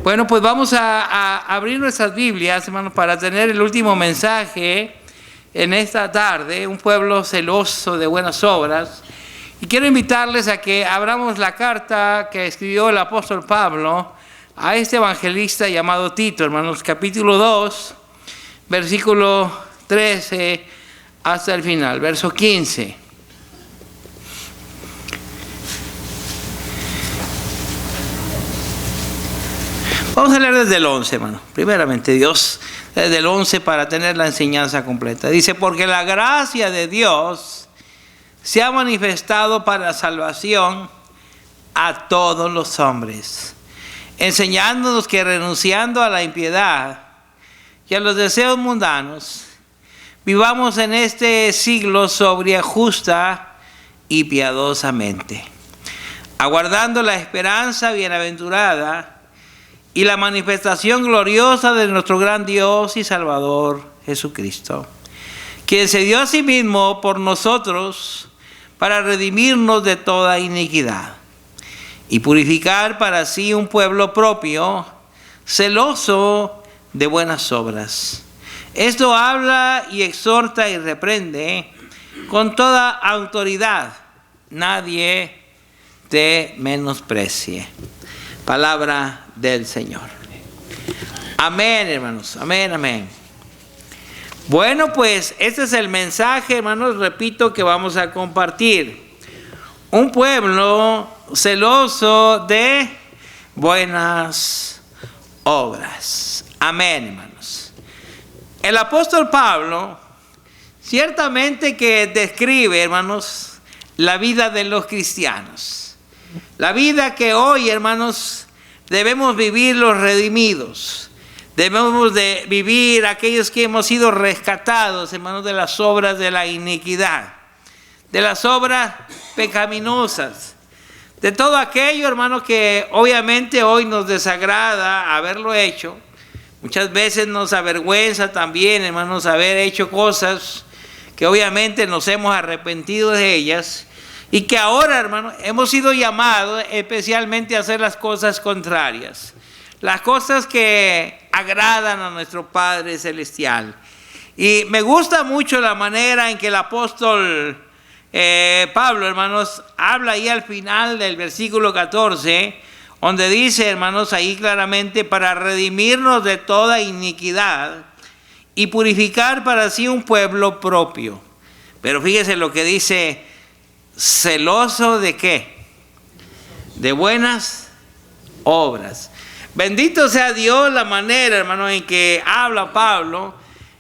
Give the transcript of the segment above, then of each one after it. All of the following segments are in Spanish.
Bueno, pues vamos a abrir nuestras Biblias, hermanos, para tener el último mensaje en esta tarde, un pueblo celoso de buenas obras. Y quiero invitarles a que abramos la carta que escribió el apóstol Pablo a este evangelista llamado Tito, hermanos, capítulo 2, versículo 13 hasta el final, verso 15. Vamos a leer desde el 11, hermano. Primeramente, Dios, desde el 11 para tener la enseñanza completa. Dice, porque la gracia de Dios se ha manifestado para salvación a todos los hombres, enseñándonos que renunciando a la impiedad y a los deseos mundanos, vivamos en este siglo sobria, justa y piadosamente, aguardando la esperanza bienaventurada y la manifestación gloriosa de nuestro gran Dios y Salvador Jesucristo, quien se dio a sí mismo por nosotros para redimirnos de toda iniquidad y purificar para sí un pueblo propio, celoso de buenas obras. Esto habla y exhorta y reprende con toda autoridad. Nadie te menosprecie. Palabra del Señor. Amén, hermanos. Amén, amén. Bueno, pues este es el mensaje, hermanos, repito, que vamos a compartir. Un pueblo celoso de buenas obras. Amén, hermanos. El apóstol Pablo ciertamente que describe, hermanos, la vida de los cristianos. La vida que hoy, hermanos, debemos vivir los redimidos. Debemos de vivir aquellos que hemos sido rescatados, hermanos, de las obras de la iniquidad, de las obras pecaminosas, de todo aquello, hermanos, que obviamente hoy nos desagrada haberlo hecho. Muchas veces nos avergüenza también, hermanos, haber hecho cosas que obviamente nos hemos arrepentido de ellas. Y que ahora, hermanos, hemos sido llamados especialmente a hacer las cosas contrarias. Las cosas que agradan a nuestro Padre Celestial. Y me gusta mucho la manera en que el apóstol Pablo, hermanos, habla ahí al final del versículo 14, donde dice, hermanos, ahí claramente, para redimirnos de toda iniquidad y purificar para sí un pueblo propio. Pero fíjese lo que dice, celoso de ¿qué? De buenas obras. Bendito sea Dios la manera, hermano, en que habla Pablo,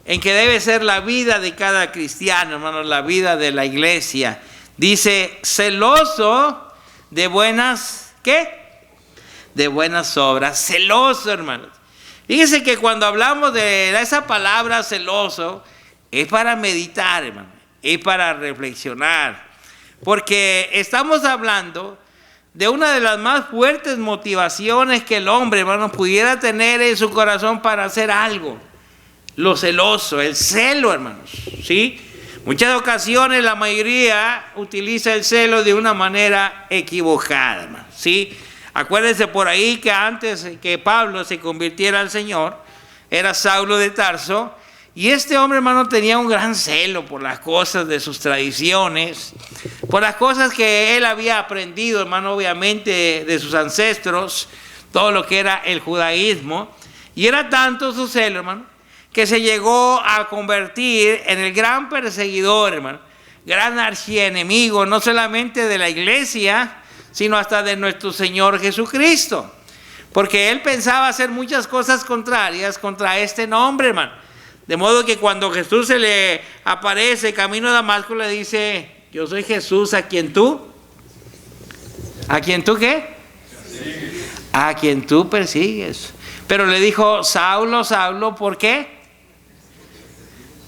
en que debe ser la vida de cada cristiano, hermano, la vida de la iglesia. Dice, celoso de buenas, ¿qué? De buenas obras. Celoso, hermanos. Fíjense que cuando hablamos de esa palabra celoso, es para meditar, hermano, es para reflexionar. Porque estamos hablando de una de las más fuertes motivaciones que el hombre, hermano, pudiera tener en su corazón para hacer algo. Lo celoso, el celo, hermanos, ¿sí? Muchas ocasiones la mayoría utiliza el celo de una manera equivocada, hermanos, ¿sí? Acuérdense por ahí que antes que Pablo se convirtiera al Señor, era Saulo de Tarso. Y este hombre, hermano, tenía un gran celo por las cosas de sus tradiciones, por las cosas que él había aprendido, hermano, obviamente de sus ancestros, todo lo que era el judaísmo. Y era tanto su celo, hermano, que se llegó a convertir en el gran perseguidor, hermano, gran archienemigo, no solamente de la iglesia, sino hasta de nuestro Señor Jesucristo. Porque él pensaba hacer muchas cosas contrarias contra este nombre, hermano. De modo que cuando Jesús se le aparece camino a Damasco, le dice, yo soy Jesús, ¿a quien tú? ¿A quien tú qué? A quien tú persigues. Pero le dijo, Saulo, Saulo, ¿por qué?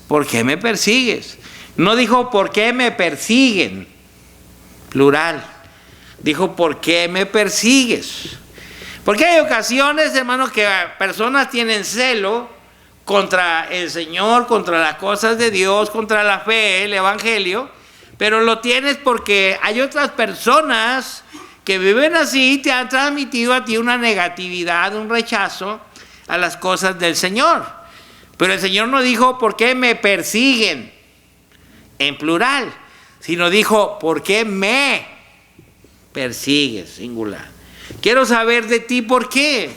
¿Por qué me persigues? No dijo, ¿por qué me persiguen? Plural. Dijo, ¿por qué me persigues? Porque hay ocasiones, hermanos, que personas tienen celo contra el Señor, contra las cosas de Dios, contra la fe, el Evangelio, pero lo tienes porque hay otras personas que viven así te han transmitido a ti una negatividad, un rechazo a las cosas del Señor. Pero el Señor no dijo, ¿por qué me persiguen? En plural. Sino dijo, ¿por qué me persigues? Singular. Quiero saber de ti, ¿por qué?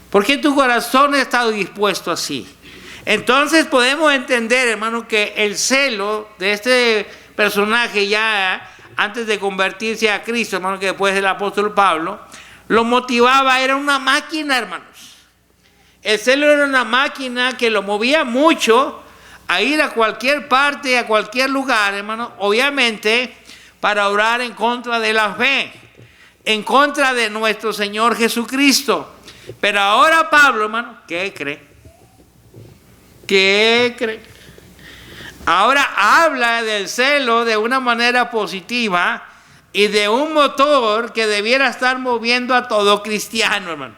¿Por qué tu corazón ha estado dispuesto así? Entonces podemos entender, hermano, que el celo de este personaje ya antes de convertirse a Cristo, hermano, que después del apóstol Pablo, lo motivaba, era una máquina, hermanos. El celo era una máquina que lo movía mucho a ir a cualquier parte, a cualquier lugar, hermano, obviamente para orar en contra de la fe, en contra de nuestro Señor Jesucristo. Pero ahora Pablo, hermano, ¿qué cree? ¿Qué cree? Ahora habla del celo de una manera positiva y de un motor que debiera estar moviendo a todo cristiano, hermano.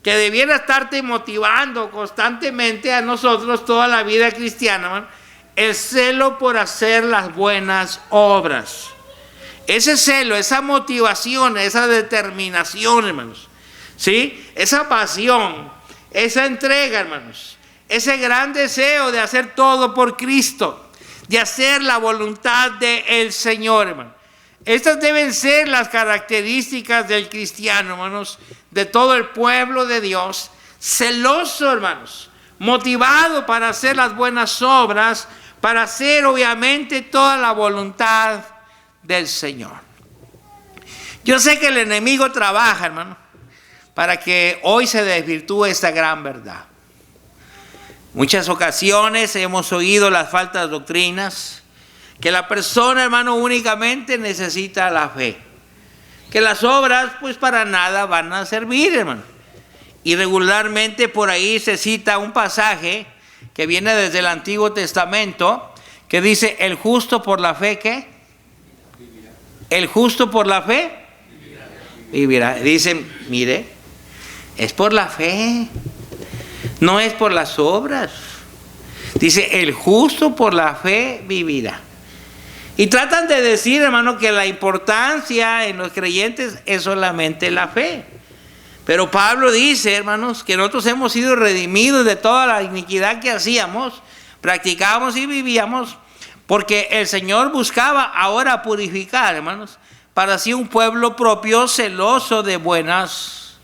Que debiera estarte motivando constantemente a nosotros toda la vida cristiana, hermano. El celo por hacer las buenas obras. Ese celo, esa motivación, esa determinación, hermanos. ¿Sí? Esa pasión, esa entrega, hermanos. Ese gran deseo de hacer todo por Cristo, de hacer la voluntad del Señor, hermano. Estas deben ser las características del cristiano, hermanos, de todo el pueblo de Dios, celoso, hermanos, motivado para hacer las buenas obras, para hacer obviamente toda la voluntad del Señor. Yo sé que el enemigo trabaja, hermano, para que hoy se desvirtúe esta gran verdad. Muchas ocasiones hemos oído las falsas doctrinas, que la persona, hermano, únicamente necesita la fe. Que las obras, pues para nada van a servir, hermano. Y regularmente por ahí se cita un pasaje que viene desde el Antiguo Testamento, que dice, el justo por la fe, ¿qué? El justo por la fe vivirá. Dicen, mire, es por la fe, no es por las obras. Dice, el justo por la fe vivirá. Y tratan de decir, hermano, que la importancia en los creyentes es solamente la fe. Pero Pablo dice, hermanos, que nosotros hemos sido redimidos de toda la iniquidad que hacíamos, practicábamos y vivíamos, porque el Señor buscaba ahora purificar, hermanos, para así un pueblo propio celoso de buenas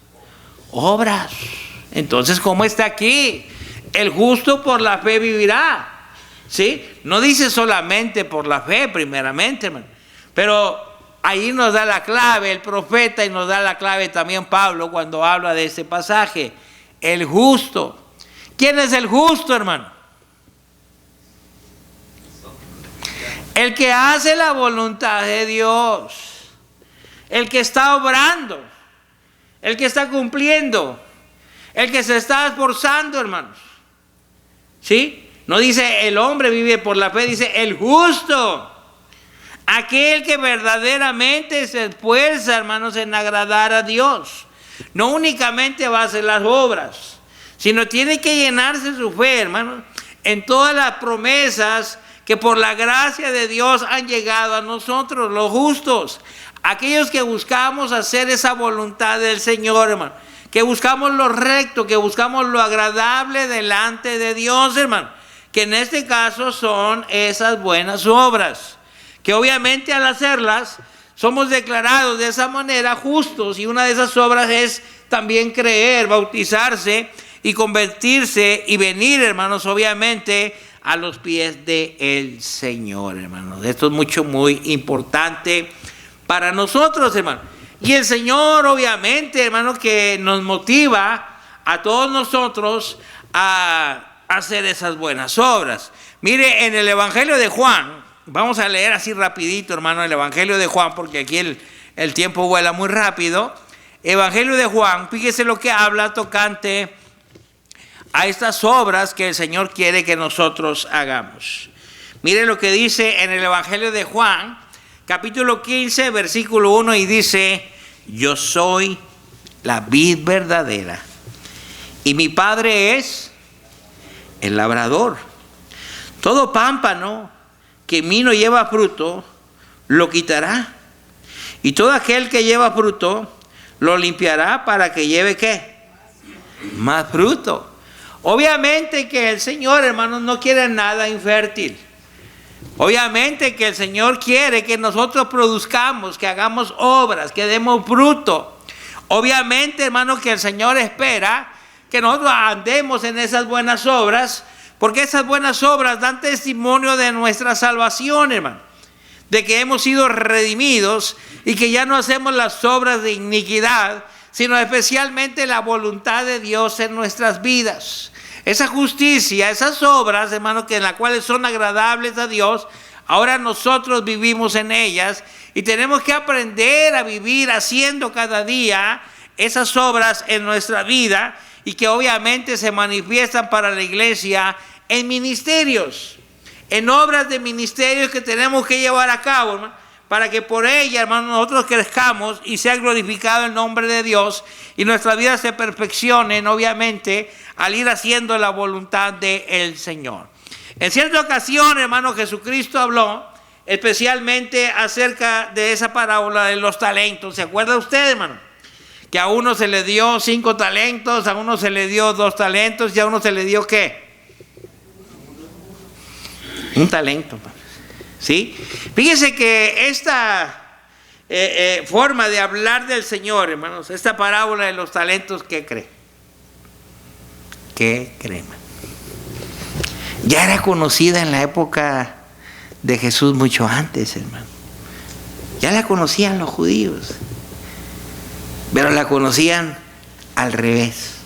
obras. Entonces, ¿cómo está aquí? El justo por la fe vivirá. ¿Sí? No dice solamente por la fe, primeramente, hermano. Pero ahí nos da la clave el profeta y nos da la clave también Pablo cuando habla de este pasaje. El justo. ¿Quién es el justo, hermano? El que hace la voluntad de Dios. El que está obrando. El que está cumpliendo. El que se está esforzando, hermanos. ¿Sí? No dice el hombre vive por la fe, dice el justo. Aquel que verdaderamente se esfuerza, hermanos, en agradar a Dios. No únicamente va a hacer las obras, sino tiene que llenarse su fe, hermanos, en todas las promesas que por la gracia de Dios han llegado a nosotros, los justos. Aquellos que buscamos hacer esa voluntad del Señor, hermano. Que buscamos lo recto, que buscamos lo agradable delante de Dios, hermano. Que en este caso son esas buenas obras, que obviamente al hacerlas somos declarados de esa manera justos, y una de esas obras es también creer, bautizarse y convertirse y venir, hermanos, obviamente a los pies del Señor, hermanos. Esto es muy importante para nosotros, hermanos. Y el Señor, obviamente, hermanos, que nos motiva a todos nosotros a hacer esas buenas obras. Mire, en el Evangelio de Juan, vamos a leer así rapidito, hermano, el Evangelio de Juan, porque aquí el tiempo vuela muy rápido. Evangelio de Juan, fíjese lo que habla tocante a estas obras que el Señor quiere que nosotros hagamos. Mire lo que dice en el Evangelio de Juan, capítulo 15, versículo 1, y dice, yo soy la vid verdadera, y mi Padre es el labrador. Todo pámpano que en mí no lleva fruto, lo quitará. Y todo aquel que lleva fruto, lo limpiará para que lleve ¿qué? Más fruto. Obviamente que el Señor, hermanos, no quiere nada infértil. Obviamente que el Señor quiere que nosotros produzcamos, que hagamos obras, que demos fruto. Obviamente, hermanos, que el Señor espera que nosotros andemos en esas buenas obras, porque esas buenas obras dan testimonio de nuestra salvación, hermano, de que hemos sido redimidos y que ya no hacemos las obras de iniquidad, sino especialmente la voluntad de Dios en nuestras vidas. Esa justicia, esas obras, hermanos, que en las cuales son agradables a Dios, ahora nosotros vivimos en ellas y tenemos que aprender a vivir haciendo cada día esas obras en nuestra vida y que obviamente se manifiestan para la iglesia en ministerios, en obras de ministerios que tenemos que llevar a cabo, hermano, para que por ella, hermano, nosotros crezcamos y sea glorificado el nombre de Dios y nuestras vidas se perfeccionen, obviamente, al ir haciendo la voluntad del Señor. En cierta ocasión, hermano, Jesucristo habló especialmente acerca de esa parábola de los talentos. ¿Se acuerda usted, hermano? Que a uno se le dio 5 talentos, a uno se le dio 2 talentos y a uno se le dio ¿qué? Un talento, ¿sí? Fíjese que esta forma de hablar del Señor, hermanos, esta parábola de los talentos, ¿qué cree? ¿Qué cree, hermano? Ya era conocida en la época de Jesús mucho antes, hermano. Ya la conocían los judíos, pero la conocían al revés.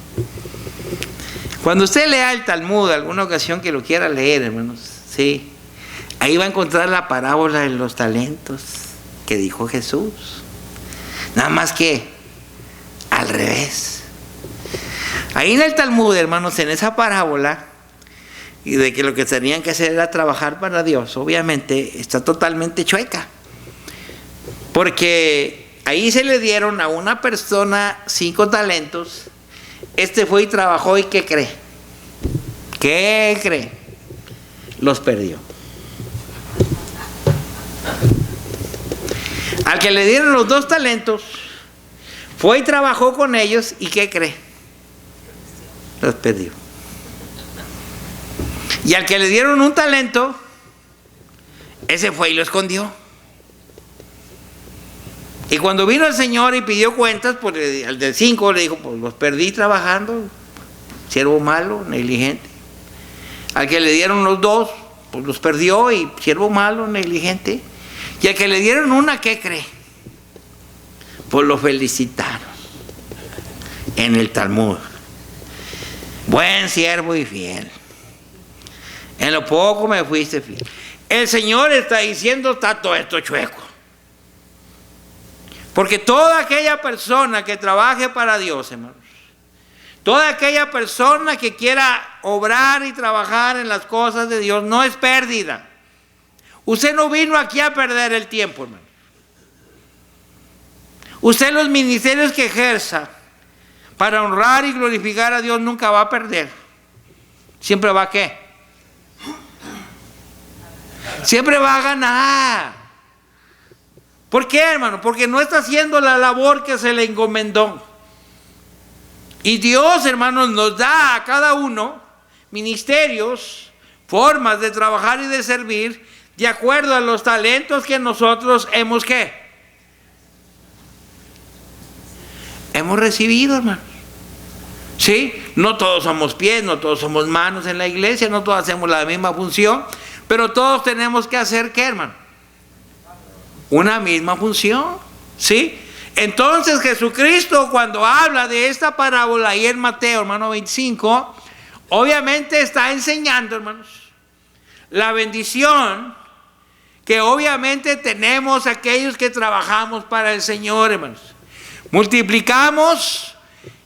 Cuando usted lea el Talmud, alguna ocasión que lo quiera leer, hermanos, sí, ahí va a encontrar la parábola de los talentos que dijo Jesús. Nada más que al revés. Ahí en el Talmud, hermanos, en esa parábola, y de que lo que tenían que hacer era trabajar para Dios, obviamente está totalmente chueca. Porque ahí se le dieron a una persona 5 talentos, este fue y trabajó, ¿y qué cree? ¿Qué cree? Los perdió. Al que le dieron los 2 talentos, fue y trabajó con ellos, ¿y qué cree? Los perdió. Y al que le dieron un talento, ese fue y lo escondió. Y cuando vino el Señor y pidió cuentas, pues al del 5 le dijo, pues los perdí trabajando, siervo malo, negligente. Al que le dieron los 2, pues los perdió y siervo malo, negligente. Y al que le dieron una, ¿qué cree? Pues lo felicitaron en el Talmud. Buen siervo y fiel. En lo poco me fuiste fiel. El Señor está diciendo, está todo esto chueco. Porque toda aquella persona que trabaje para Dios, hermanos, toda aquella persona que quiera obrar y trabajar en las cosas de Dios, no es pérdida. Usted no vino aquí a perder el tiempo, hermano. Usted los ministerios que ejerza para honrar y glorificar a Dios nunca va a perder. Siempre va a ¿qué? Siempre va a ganar. ¿Por qué, hermano? Porque no está haciendo la labor que se le encomendó. Y Dios, hermanos, nos da a cada uno ministerios, formas de trabajar y de servir, de acuerdo a los talentos que nosotros hemos ¿qué? Hemos recibido, hermano. ¿Sí? No todos somos pies, no todos somos manos en la iglesia, no todos hacemos la misma función, pero todos tenemos que hacer ¿qué, hermano? Una misma función, ¿sí? Entonces Jesucristo, cuando habla de esta parábola ahí en Mateo, hermano 25, obviamente está enseñando, hermanos, la bendición que obviamente tenemos aquellos que trabajamos para el Señor, hermanos. Multiplicamos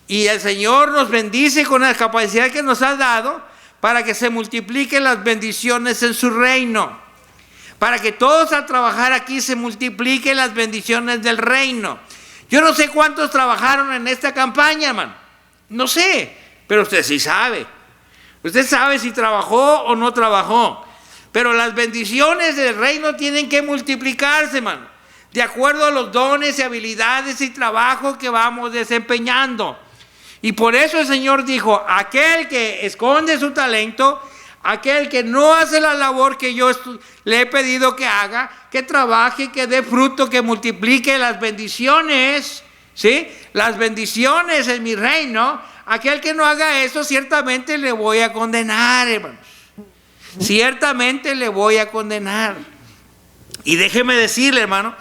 y el Señor nos bendice con la capacidad que nos ha dado para que se multipliquen las bendiciones en su reino. Para que todos al trabajar aquí se multipliquen las bendiciones del reino. Yo no sé cuántos trabajaron en esta campaña, hermano. No sé, pero usted sí sabe. Usted sabe si trabajó o no trabajó. Pero las bendiciones del reino tienen que multiplicarse, hermano. de acuerdo a los dones y habilidades y trabajo que vamos desempeñando. Y por eso el Señor dijo, aquel que esconde su talento, aquel que no hace la labor que yo le he pedido que haga, que trabaje, que dé fruto, que multiplique las bendiciones, ¿sí? Las bendiciones en mi reino. Aquel que no haga eso, ciertamente le voy a condenar, hermanos. Ciertamente le voy a condenar. Y déjeme decirle, hermano,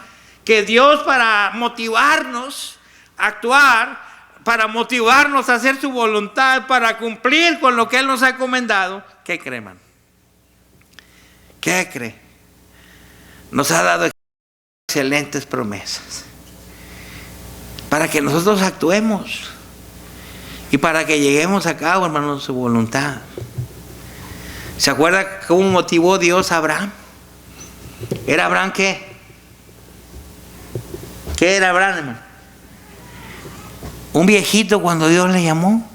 que Dios, para motivarnos a actuar, para motivarnos a hacer su voluntad, para cumplir con lo que Él nos ha encomendado, ¿qué cree, hermano? ¿Qué cree? Nos ha dado excelentes promesas para que nosotros actuemos y para que lleguemos a cabo, hermano, su voluntad. ¿Se acuerda cómo motivó Dios a Abraham? ¿Era Abraham qué? ¿Qué era Abraham, hermano? Un viejito cuando Dios le llamó.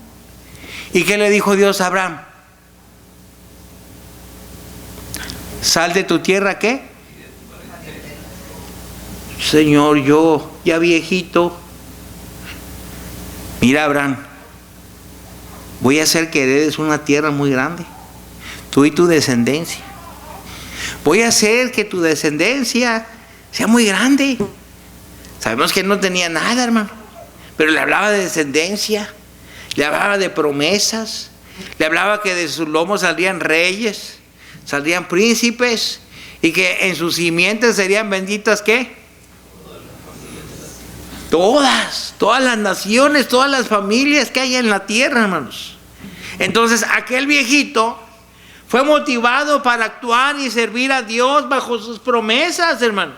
¿Y qué le dijo Dios a Abraham? Sal de tu tierra, ¿qué? Señor, yo ya viejito. Mira, Abraham, voy a hacer que heredes una tierra muy grande, tú y tu descendencia. Voy a hacer que tu descendencia sea muy grande. Sabemos que él no tenía nada, hermano, pero le hablaba de descendencia, le hablaba de promesas, le hablaba que de sus lomos saldrían reyes, saldrían príncipes, y que en sus simientes serían benditas, ¿qué? Todas las naciones, todas las familias que hay en la tierra, hermanos. Entonces aquel viejito fue motivado para actuar y servir a Dios bajo sus promesas, hermano.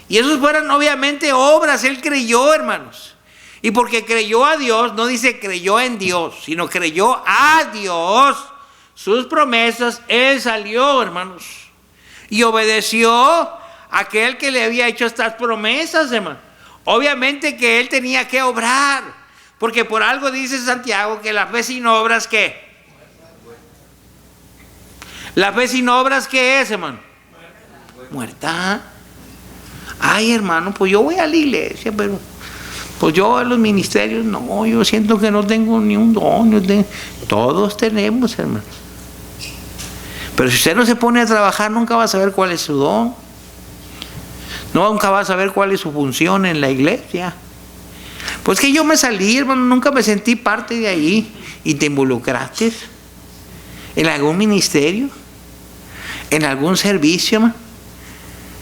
Y esos fueron obviamente obras, él creyó, hermanos. Y porque creyó a Dios, no dice creyó en Dios, sino creyó a Dios, sus promesas, él salió, hermanos. Y obedeció a aquel que le había hecho estas promesas, hermano. Obviamente que él tenía que obrar, porque por algo dice Santiago que la fe sin obras, ¿qué? La fe sin obras, ¿qué es, hermano? Muerta. Ay, hermano, pues yo voy a la iglesia, pero pues yo a los ministerios no, yo siento que no tengo ni un don. Todos tenemos, hermano. Pero si usted no se pone a trabajar, nunca va a saber cuál es su don. Nunca va a saber cuál es su función en la iglesia. Pues que yo me salí, hermano, nunca me sentí parte de ahí. ¿Y te involucraste en algún ministerio? ¿En algún servicio, hermano?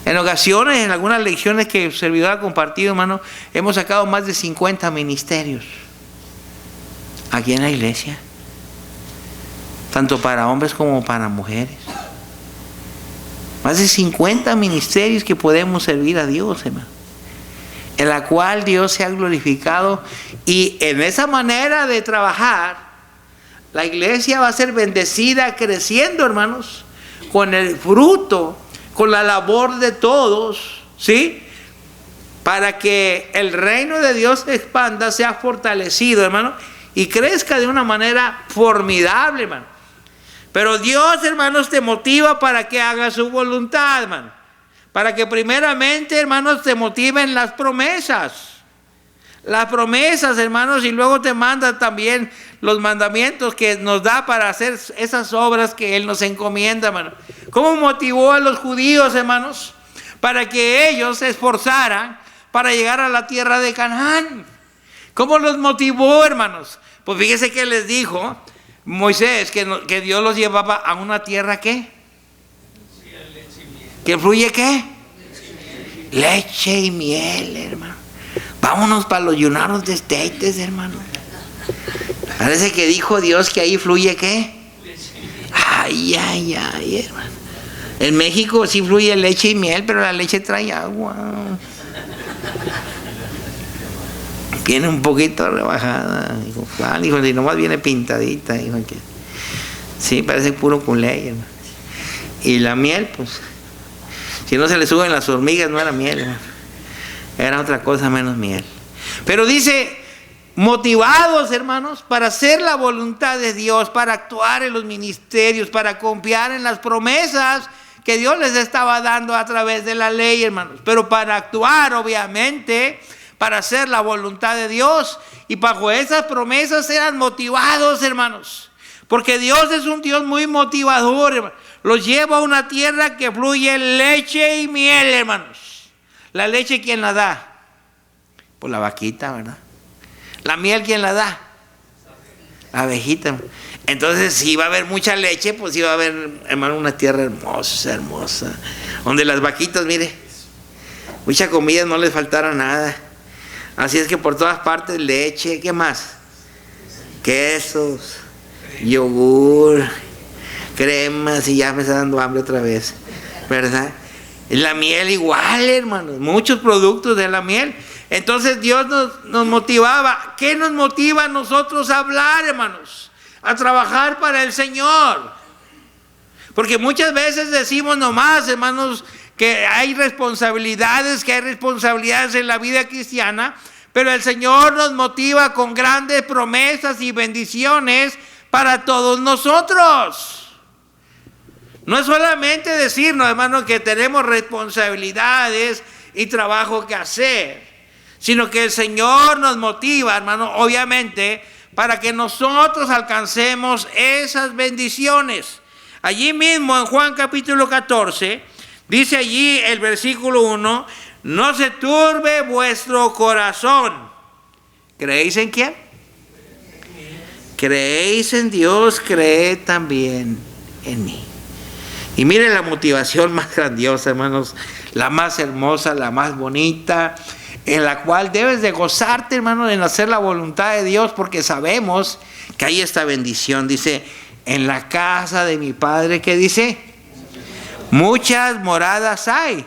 En ocasiones, en algunas lecciones que el servidor ha compartido, hermano, hemos sacado más de 50 ministerios aquí en la iglesia, tanto para hombres como para mujeres. Más de 50 ministerios que podemos servir a Dios, hermano, en la cual Dios se ha glorificado, y en esa manera de trabajar la iglesia va a ser bendecida, creciendo, hermanos, con el fruto, con la labor de todos, ¿sí? Para que el reino de Dios se expanda, sea fortalecido, hermano, y crezca de una manera formidable, hermano. Pero Dios, hermanos, te motiva para que hagas su voluntad, hermano. Para que primeramente, hermanos, te motiven las promesas. Las promesas, hermanos, y luego te manda también los mandamientos que nos da para hacer esas obras que Él nos encomienda, hermano. ¿Cómo motivó a los judíos, hermanos? Para que ellos se esforzaran para llegar a la tierra de Canaán. ¿Cómo los motivó, hermanos? Pues fíjese que les dijo Moisés que Dios los llevaba a una tierra, ¿qué? ¿Que fluye qué? Leche y miel, hermano. Vámonos para los United States, hermano. Parece que dijo Dios que ahí fluye ¿qué? Ay, hermano. En México sí fluye leche y miel, pero la leche trae agua. Viene un poquito rebajada. Dijo, ¿cuál? Dijo, si nomás viene pintadita. Dijo, que sí, parece puro culé, hermano. Y la miel, pues, si no se le suben las hormigas, no era miel, hermano. Era otra cosa menos miel. Pero dice, motivados, hermanos, para hacer la voluntad de Dios, para actuar en los ministerios, para confiar en las promesas que Dios les estaba dando a través de la ley, hermanos. Pero para actuar, obviamente, para hacer la voluntad de Dios. Y bajo esas promesas eran motivados, hermanos. Porque Dios es un Dios muy motivador, hermanos. Los lleva a una tierra que fluye leche y miel, hermanos. La leche, ¿quién la da? Pues la vaquita, ¿verdad? La miel, ¿quién la da? La abejita. Entonces, si va a haber mucha leche, pues iba a haber, hermano, una tierra hermosa, hermosa. Donde las vaquitas, mire, mucha comida, no les faltara nada. Así es que por todas partes leche, ¿qué más? Quesos, yogur, cremas, y ya me está dando hambre otra vez, ¿verdad? La miel igual, hermanos, muchos productos de la miel. Entonces Dios nos motivaba. ¿Qué nos motiva a nosotros a hablar, hermanos? A trabajar para el Señor. Porque muchas veces decimos nomás, hermanos, que hay responsabilidades en la vida cristiana, pero el Señor nos motiva con grandes promesas y bendiciones para todos nosotros. No es solamente decirnos, hermanos, que tenemos responsabilidades y trabajo que hacer, sino que el Señor nos motiva, hermanos, obviamente, para que nosotros alcancemos esas bendiciones. Allí mismo en Juan capítulo 14, dice allí el versículo 1, no se turbe vuestro corazón. ¿Creéis en quién? Creéis en Dios, creed también en mí. Y miren la motivación más grandiosa, hermanos, la más hermosa, la más bonita, en la cual debes de gozarte, hermano, en hacer la voluntad de Dios, porque sabemos que hay esta bendición. Dice, en la casa de mi Padre, ¿qué dice? Muchas moradas hay.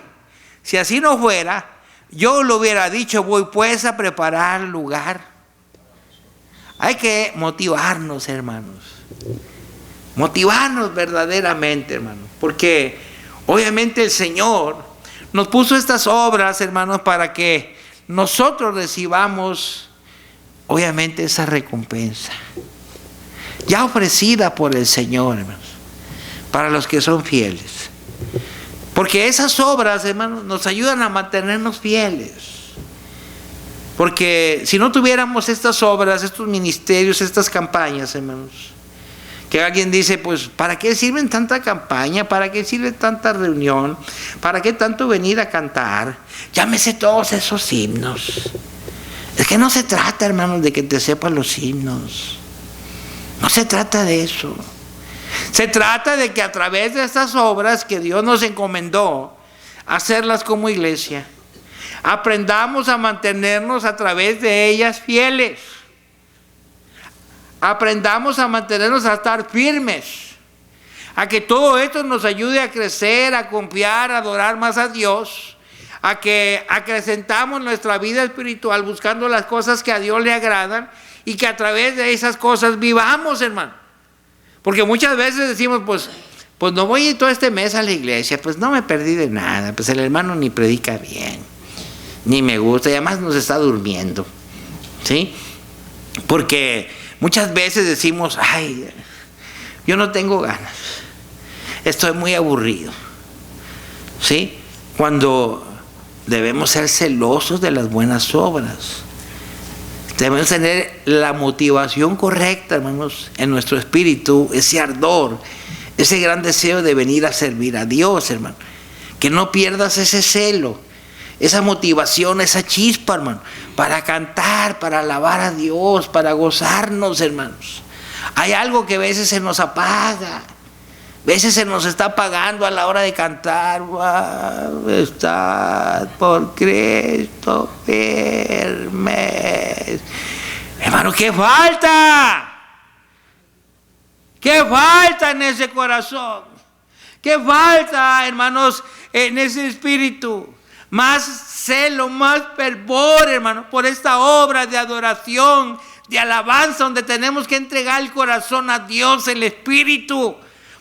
Si así no fuera, yo lo hubiera dicho, voy pues a preparar lugar. Hay que motivarnos, hermanos. Motivarnos verdaderamente, hermanos. Porque obviamente el Señor nos puso estas obras, hermanos, para que nosotros recibamos, obviamente, esa recompensa ya ofrecida por el Señor, hermanos, para los que son fieles. Porque esas obras, hermanos, nos ayudan a mantenernos fieles. Porque si no tuviéramos estas obras, estos ministerios, estas campañas, hermanos, que alguien dice, pues, ¿para qué sirven tanta campaña? ¿Para qué sirve tanta reunión? ¿Para qué tanto venir a cantar? Llámese todos esos himnos. Es que no se trata, hermanos, de que te sepan los himnos. No se trata de eso. Se trata de que a través de estas obras que Dios nos encomendó, hacerlas como iglesia, aprendamos a mantenernos a través de ellas fieles. Aprendamos a mantenernos, a estar firmes, a que todo esto nos ayude a crecer, a confiar, a adorar más a Dios, a que acrecentamos nuestra vida espiritual buscando las cosas que a Dios le agradan y que a través de esas cosas vivamos, hermano. Porque muchas veces decimos, pues no voy todo este mes a la iglesia, pues no me perdí de nada, pues el hermano ni predica bien, ni me gusta, y además nos está durmiendo, ¿sí? Porque muchas veces decimos, ay, yo no tengo ganas, estoy muy aburrido, ¿sí? Cuando debemos ser celosos de las buenas obras. Debemos tener la motivación correcta, hermanos, en nuestro espíritu, ese ardor, ese gran deseo de venir a servir a Dios, hermano. Que no pierdas ese celo, esa motivación, esa chispa, hermano, para cantar, para alabar a Dios, para gozarnos, hermanos. Hay algo que a veces se nos apaga, a veces se nos está apagando a la hora de cantar. Estad por Cristo firmes. Hermano, ¿qué falta? ¿Qué falta en ese corazón? ¿Qué falta, hermanos, en ese espíritu? Más celo, más fervor, hermano, por esta obra de adoración, de alabanza, donde tenemos que entregar el corazón a Dios, el espíritu.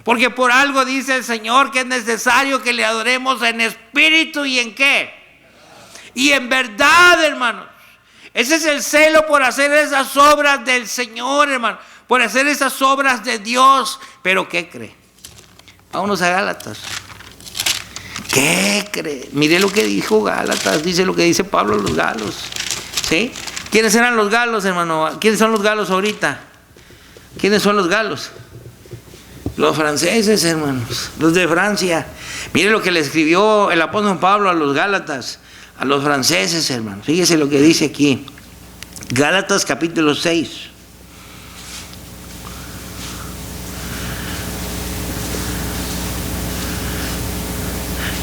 Porque por algo dice el Señor que es necesario que le adoremos en espíritu y en qué. Y en verdad, hermanos. Ese es el celo por hacer esas obras del Señor, hermano. Por hacer esas obras de Dios. Pero ¿qué cree? Vámonos a Gálatas. ¿Qué cree? Mire lo que dijo Gálatas, dice lo que dice Pablo a los galos. ¿Sí? ¿Quiénes eran los galos, hermano? ¿Quiénes son los galos ahorita? ¿Quiénes son los galos? Los franceses, hermanos, los de Francia. Mire lo que le escribió el apóstol Pablo a los Gálatas, a los franceses, hermanos. Fíjese lo que dice aquí. Gálatas capítulo 6.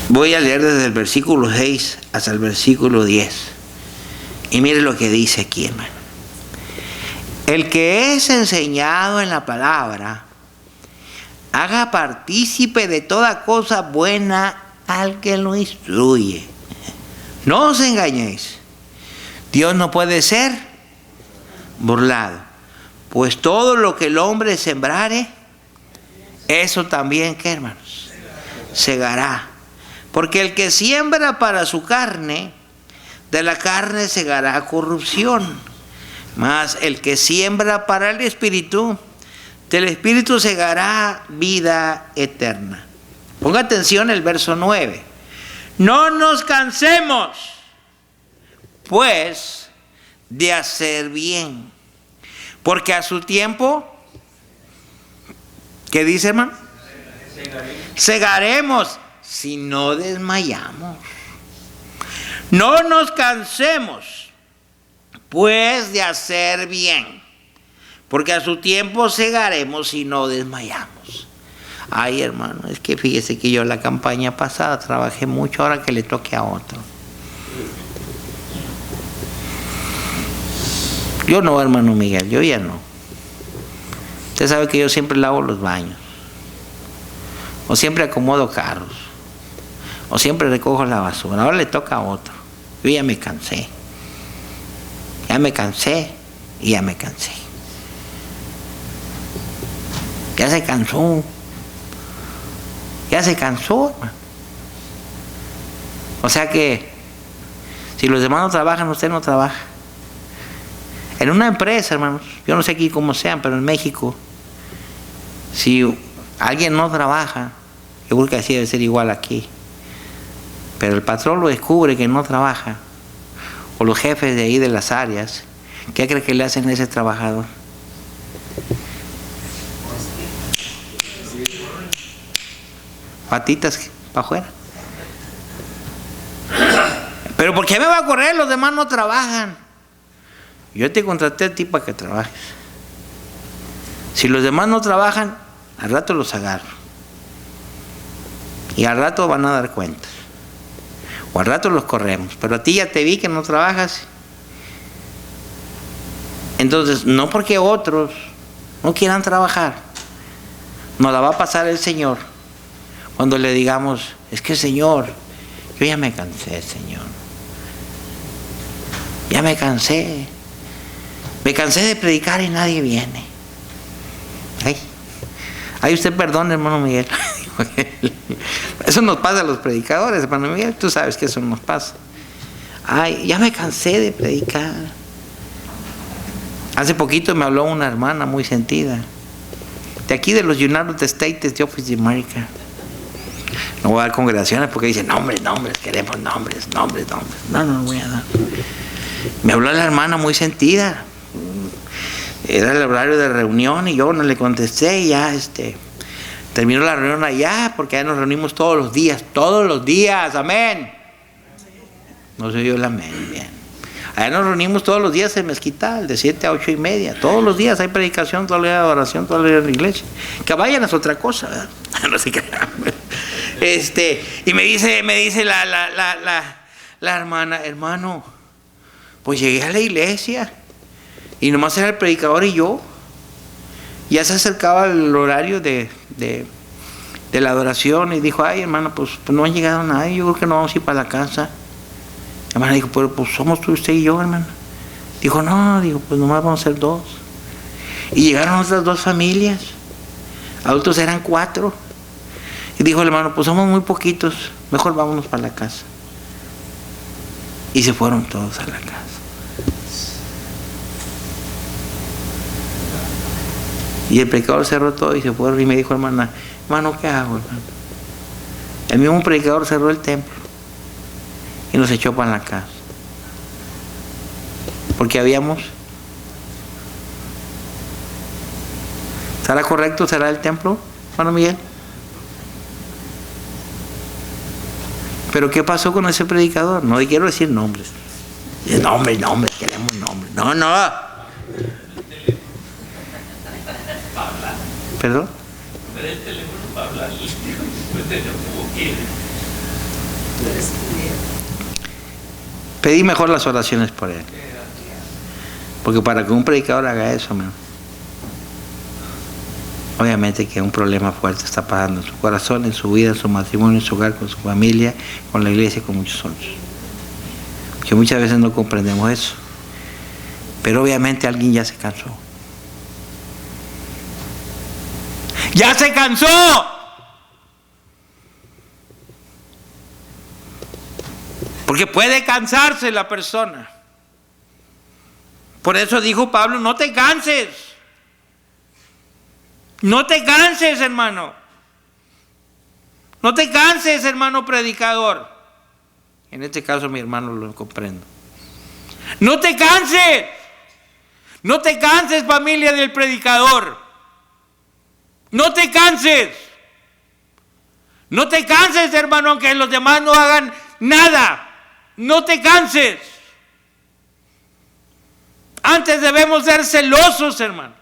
Voy a leer desde el versículo 6 hasta el versículo 10. Y mire lo que dice aquí, hermano. El que es enseñado en la palabra, haga partícipe de toda cosa buena al que lo instruye. No os engañéis. Dios no puede ser burlado. Pues todo lo que el hombre sembrare, eso también, ¿qué, hermanos? Segará. Porque el que siembra para su carne, de la carne segará corrupción. Mas el que siembra para el Espíritu, del Espíritu segará vida eterna. Ponga atención el verso 9. No nos cansemos, pues, de hacer bien, porque a su tiempo, ¿qué dice, hermano? Segaremos si no desmayamos. No nos cansemos, pues, de hacer bien, porque a su tiempo segaremos si no desmayamos. Ay, hermano, es que fíjese que yo la campaña pasada trabajé mucho, ahora que le toque a otro. Yo no, hermano Miguel, yo ya no. Usted sabe que yo siempre lavo los baños, o siempre acomodo carros, o siempre recojo la basura. Ahora le toca a otro. Yo ya me cansé. Ya me cansé y ya me cansé. Ya se cansó. Ya se cansó, hermano. O sea que si los demás no trabajan, usted no trabaja. En una empresa, hermanos, yo no sé aquí cómo sean, pero en México, si alguien no trabaja, yo creo que así debe ser igual aquí, pero el patrón lo descubre que no trabaja, o los jefes de ahí de las áreas, ¿qué cree que le hacen a ese trabajador? Patitas para afuera. Pero ¿por qué me va a correr? Los demás no trabajan. Yo te contraté a ti para que trabajes. Si los demás no trabajan, al rato los agarro. Y al rato van a dar cuentas. O al rato los corremos. Pero a ti ya te vi que no trabajas. Entonces, no porque otros no quieran trabajar, nos la va a pasar el Señor cuando le digamos, es que Señor, yo ya me cansé, Señor. Ya me cansé. Me cansé de predicar y nadie viene. Ay, usted perdone, hermano Miguel. Eso nos pasa a los predicadores, hermano Miguel. Tú sabes que eso nos pasa. Ay, ya me cansé de predicar. Hace poquito me habló una hermana muy sentida, de aquí de los United States de Office de America. No voy a dar congregaciones porque dicen nombres, queremos nombres. No voy a dar. Me habló la hermana muy sentida. Era el horario de reunión y yo no le contesté y ya terminó la reunión allá, porque allá nos reunimos todos los días, amén. No se oyó el amén, bien. Allá nos reunimos todos los días en Mezquital, de 7 a 8 y media. Todos los días hay predicación, toda la día de adoración, toda la día de la iglesia. Que vayan es otra cosa, ¿verdad? No sé qué. Y me dice la hermana, hermano, pues llegué a la iglesia y nomás era el predicador y yo. Ya se acercaba el horario de la adoración y dijo, ay, hermano, pues no ha llegado nadie, yo creo que no vamos a ir para la casa. La hermana dijo, pero pues somos tú, usted y yo, hermano. Dijo, no, pues nomás vamos a ser 2. Y llegaron otras 2 familias. Adultos eran 4. Y dijo el hermano, pues somos muy poquitos, mejor vámonos para la casa. Y se fueron todos a la casa. Y el predicador cerró todo y se fue y me dijo, hermano, ¿qué hago, hermano? El mismo predicador cerró el templo y nos echó para la casa. Porque habíamos... ¿Será correcto cerrar el templo, hermano Miguel? Pero ¿qué pasó con ese predicador? No quiero decir nombres. Nombre, queremos nombre. No. ¿Perdón? El teléfono para hablar. Pedí mejor las oraciones por él. Porque para que un predicador haga eso, man, obviamente que un problema fuerte está pasando en su corazón, en su vida, en su matrimonio, en su hogar, con su familia, con la iglesia y con muchos otros. Que muchas veces no comprendemos eso. Pero obviamente alguien ya se cansó. ¡Ya se cansó! Porque puede cansarse la persona. Por eso dijo Pablo, no te canses. No te canses, hermano. No te canses, hermano predicador. En este caso mi hermano lo comprendo. No te canses. No te canses, familia del predicador. No te canses. No te canses, hermano, aunque los demás no hagan nada. No te canses. Antes debemos ser celosos, hermano.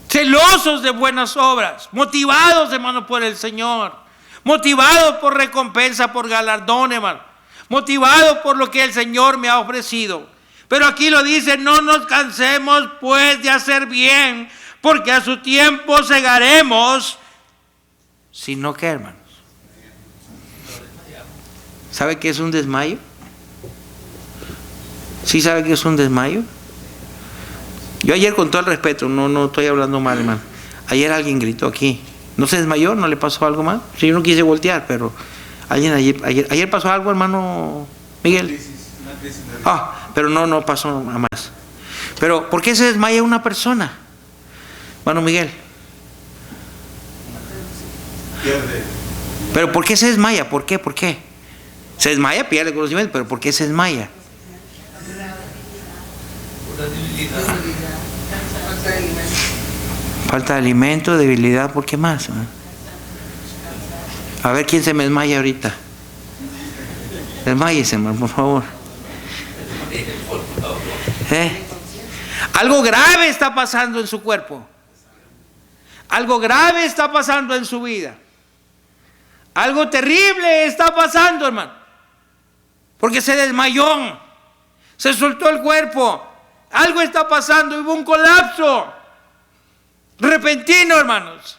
Celosos de buenas obras, motivados, hermano, por el Señor, motivados por recompensa, por galardón, hermano, motivados por lo que el Señor me ha ofrecido. Pero aquí lo dice, no nos cansemos pues de hacer bien, porque a su tiempo segaremos, sino que, hermanos, ¿sabe qué es un desmayo? ¿Sí sabe qué es un desmayo? Yo ayer, con todo el respeto, no estoy hablando mal, hermano. Ayer alguien gritó aquí. ¿No se desmayó? ¿No le pasó algo mal? Sí, yo no quise voltear, pero alguien ayer pasó algo, hermano Miguel. Pero no pasó nada más. Pero ¿por qué se desmaya una persona, hermano Miguel? Pierde. ¿Pero por qué se desmaya? ¿Por qué? Se desmaya, pierde conocimiento, pero ¿por qué se desmaya? Falta de alimento, debilidad, ¿por qué más? A ver quién se me desmaya ahorita. Desmáyese, hermano, por favor. Algo grave está pasando en su cuerpo. Algo grave está pasando en su vida. Algo terrible está pasando, hermano. Porque se desmayó. Se soltó el cuerpo. Algo está pasando. Hubo un colapso repentino, hermanos.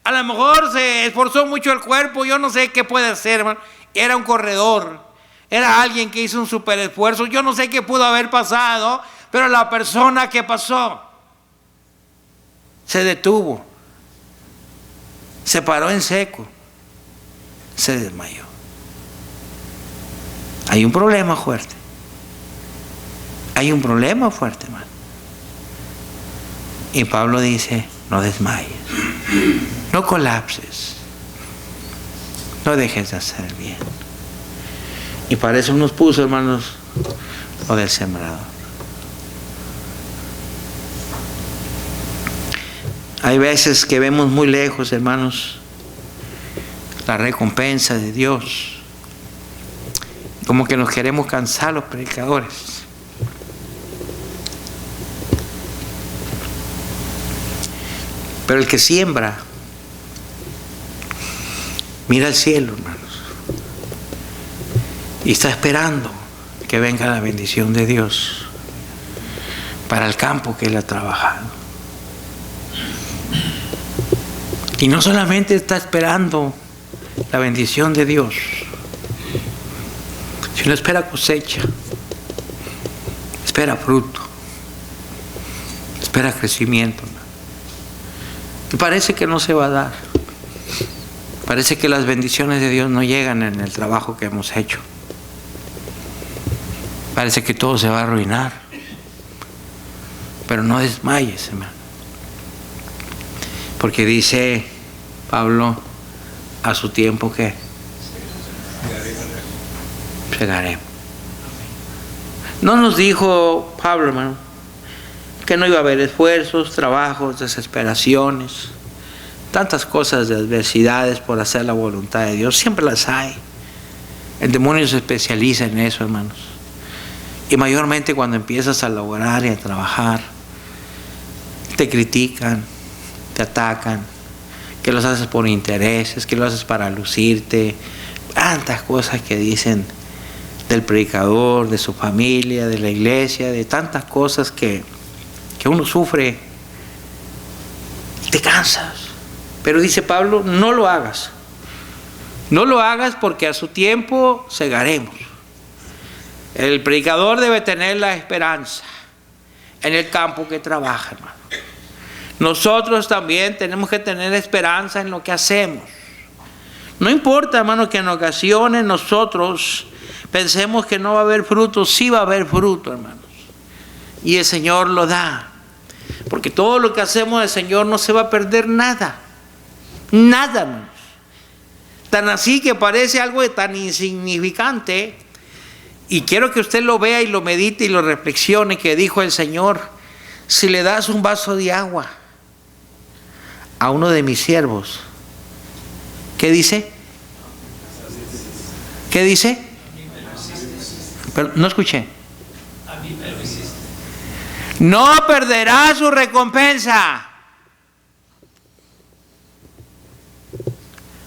A lo mejor se esforzó mucho el cuerpo. Yo no sé qué puede hacer, hermano. Era un corredor. Era alguien que hizo un super esfuerzo. Yo no sé qué pudo haber pasado. Pero la persona que pasó se detuvo. Se paró en seco. Se desmayó. Hay un problema fuerte. Hay un problema fuerte, hermano. Y Pablo dice, no desmayes. No colapses. No dejes de hacer bien. Y para eso nos puso, hermanos, lo del sembrador. Hay veces que vemos muy lejos, hermanos, la recompensa de Dios. Como que nos queremos cansar los predicadores. Pero el que siembra, mira al cielo, hermanos, y está esperando que venga la bendición de Dios para el campo que él ha trabajado. Y no solamente está esperando la bendición de Dios, sino espera cosecha, espera fruto, espera crecimiento. Y parece que no se va a dar. Parece que las bendiciones de Dios no llegan en el trabajo que hemos hecho. Parece que todo se va a arruinar. Pero no desmayes, hermano. Porque dice Pablo, a su tiempo, ¿qué? Segaremos. No nos dijo Pablo, hermano, que no iba a haber esfuerzos, trabajos, desesperaciones, tantas cosas de adversidades por hacer la voluntad de Dios. Siempre las hay. El demonio se especializa en eso, hermanos. Y mayormente cuando empiezas a laborar y a trabajar, te critican, te atacan, que los haces por intereses, que lo haces para lucirte, tantas cosas que dicen del predicador, de su familia, de la iglesia, de tantas cosas que uno sufre. Te cansas. Pero dice Pablo, no lo hagas. No lo hagas porque a su tiempo segaremos. El predicador debe tener la esperanza en el campo que trabaja, hermano. Nosotros también tenemos que tener esperanza en lo que hacemos. No importa, hermano, que en ocasiones nosotros pensemos que no va a haber fruto. Sí va a haber fruto, hermanos. Y el Señor lo da. Porque todo lo que hacemos del Señor no se va a perder nada. Nada, hermanos. Tan así que parece algo de tan insignificante. Y quiero que usted lo vea y lo medite y lo reflexione, que dijo el Señor: si le das un vaso de agua a uno de mis siervos, ¿qué dice? ¿Qué dice? Pero no escuché. No perderá su recompensa.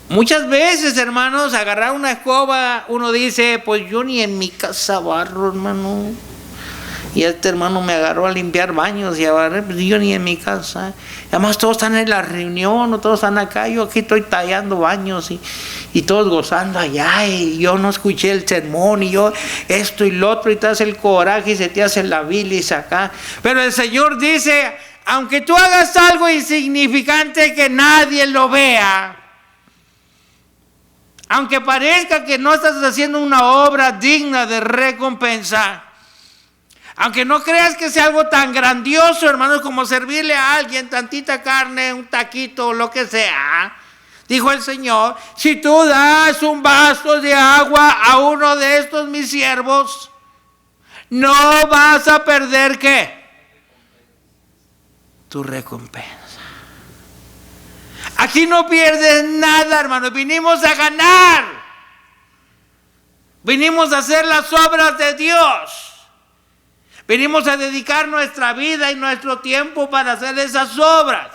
Muchas veces, hermanos, agarrar una escoba, uno dice, pues yo ni en mi casa barro, hermano. Y este hermano me agarró a limpiar baños y a barrer, pues yo ni en mi casa. Además todos están en la reunión, o todos están acá, yo aquí estoy tallando baños y todos gozando allá, y yo no escuché el sermón, y yo esto y lo otro, y te hace el coraje y se te hace la bilis acá. Pero el Señor dice, aunque tú hagas algo insignificante que nadie lo vea, aunque parezca que no estás haciendo una obra digna de recompensa, aunque no creas que sea algo tan grandioso, hermanos, como servirle a alguien tantita carne, un taquito, lo que sea, dijo el Señor, si tú das un vaso de agua a uno de estos mis siervos, no vas a perder ¿qué? Tu recompensa. Aquí no pierdes nada, hermanos. Vinimos a ganar. Vinimos a hacer las obras de Dios. Venimos a dedicar nuestra vida y nuestro tiempo para hacer esas obras.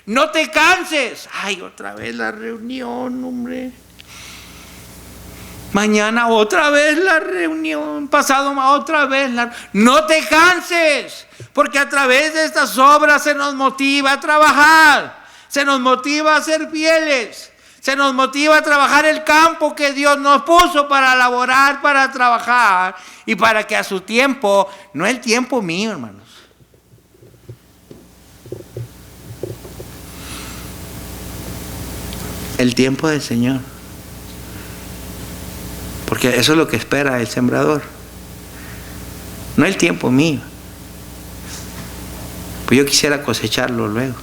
No te canses. Ay, otra vez la reunión, hombre. Mañana otra vez la reunión. Pasado otra vez la... No te canses. Porque a través de estas obras se nos motiva a trabajar. Se nos motiva a ser fieles. Se nos motiva a trabajar el campo que Dios nos puso para laborar, para trabajar y para que a su tiempo, no el tiempo mío, hermanos. El tiempo del Señor. Porque eso es lo que espera el sembrador. No el tiempo mío. Pues yo quisiera cosecharlo luego.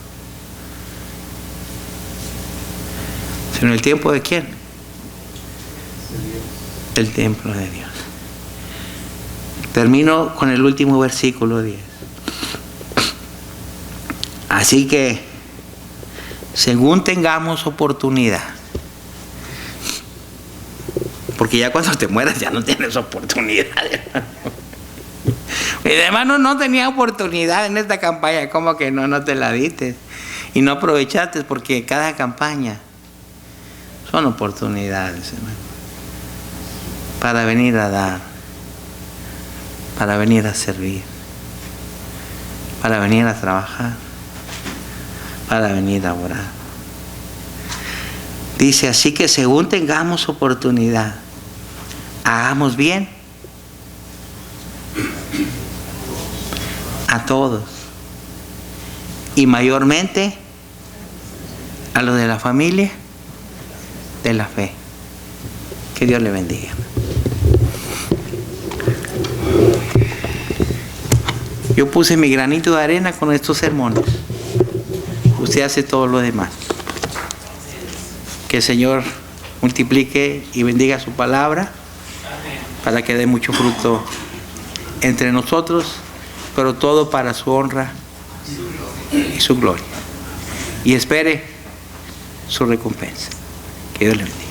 Sino el tiempo de quién? El templo de Dios. Termino con el último versículo 10. Así que, según tengamos oportunidad, porque ya cuando te mueras ya no tienes oportunidad, hermano. Mi hermano no tenía oportunidad en esta campaña, ¿cómo que no te la diste? Y no aprovechaste, porque cada campaña son oportunidades, hermano, para venir a dar, para venir a servir, para venir a trabajar, para venir a orar. Dice, así que según tengamos oportunidad, hagamos bien a todos, y mayormente a los de la familia de la fe. Que Dios le bendiga. Yo puse mi granito de arena con estos sermones. Usted hace todo lo demás. Que el Señor multiplique y bendiga su palabra para que dé mucho fruto entre nosotros, pero todo para su honra y su gloria. Y espere su recompensa. Que Dios le bendiga.